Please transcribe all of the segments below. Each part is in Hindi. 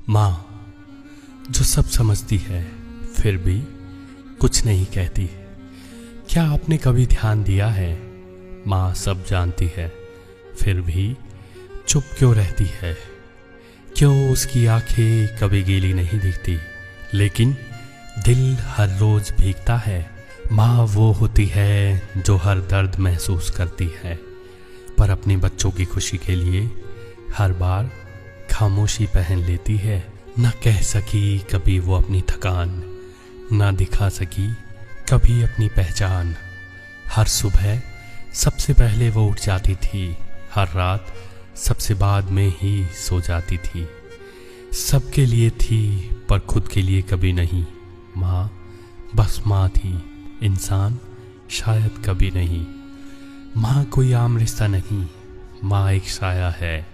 माँ जो सब समझती है फिर भी कुछ नहीं कहती। क्या आपने कभी ध्यान दिया है, माँ सब जानती है फिर भी चुप क्यों रहती है? क्यों उसकी आंखें कभी गीली नहीं दिखती लेकिन दिल हर रोज भीगता है? माँ वो होती है जो हर दर्द महसूस करती है, पर अपने बच्चों की खुशी के लिए हर बार खामोशी पहन लेती है। न कह सकी कभी वो अपनी थकान, न दिखा सकी कभी अपनी पहचान। हर सुबह सबसे पहले वो उठ जाती थी, हर रात सबसे बाद में ही सो जाती थी। सबके लिए थी पर खुद के लिए कभी नहीं। माँ बस माँ थी, इंसान शायद कभी नहीं। माँ कोई आम रिश्ता नहीं, माँ एक साया है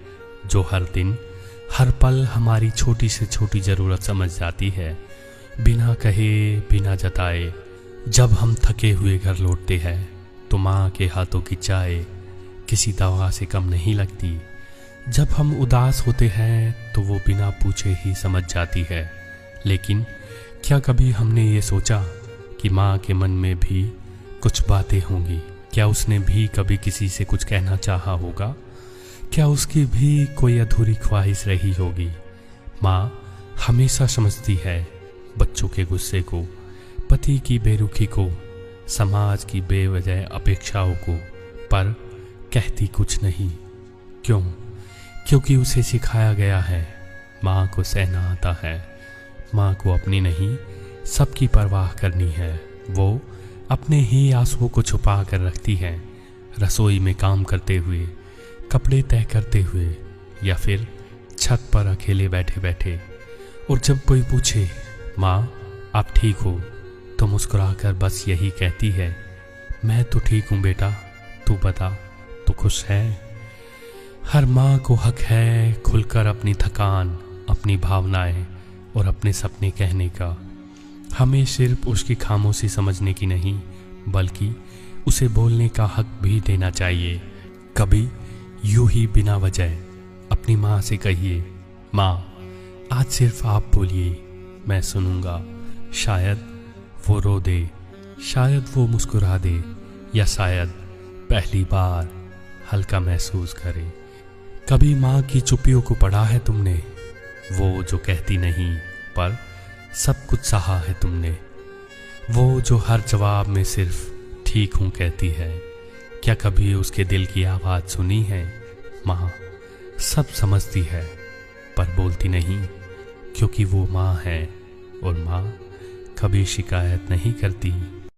जो हर दिन हर पल हमारी छोटी से छोटी ज़रूरत समझ जाती है, बिना कहे बिना जताए। जब हम थके हुए घर लौटते हैं तो माँ के हाथों की चाय किसी दवा से कम नहीं लगती। जब हम उदास होते हैं तो वो बिना पूछे ही समझ जाती है। लेकिन क्या कभी हमने ये सोचा कि माँ के मन में भी कुछ बातें होंगी? क्या उसने भी कभी किसी से कुछ कहना चाहा होगा? क्या उसकी भी कोई अधूरी ख्वाहिश रही होगी? माँ हमेशा समझती है बच्चों के गुस्से को, पति की बेरुखी को, समाज की बेवजह अपेक्षाओं को, पर कहती कुछ नहीं। क्यों? क्योंकि उसे सिखाया गया है माँ को सहना आता है। माँ को अपनी नहीं सबकी परवाह करनी है। वो अपने ही आंसुओं को छुपा कर रखती है, रसोई में काम करते हुए, कपड़े तय करते हुए या फिर छत पर अकेले बैठे बैठे। और जब कोई पूछे माँ आप ठीक हो, तो मुस्कुराकर बस यही कहती है, मैं तो ठीक हूँ बेटा, तू बता तू खुश है? हर माँ को हक है खुलकर अपनी थकान, अपनी भावनाएं और अपने सपने कहने का। हमें सिर्फ उसकी खामोशी समझने की नहीं, बल्कि उसे बोलने का हक भी देना चाहिए। कभी यूं ही बिना वजह अपनी माँ से कहिए, माँ आज सिर्फ आप बोलिए, मैं सुनूंगा। शायद वो रो दे, शायद वो मुस्कुरा दे, या शायद पहली बार हल्का महसूस करे। कभी माँ की चुप्पियों को पढ़ा है तुमने? वो जो कहती नहीं पर सब कुछ सहा है तुमने। वो जो हर जवाब में सिर्फ ठीक हूँ कहती है। क्या कभी उसके दिल की आवाज़ सुनी है? माँ सब समझती है पर बोलती नहीं, क्योंकि वो माँ है और माँ कभी शिकायत नहीं करती।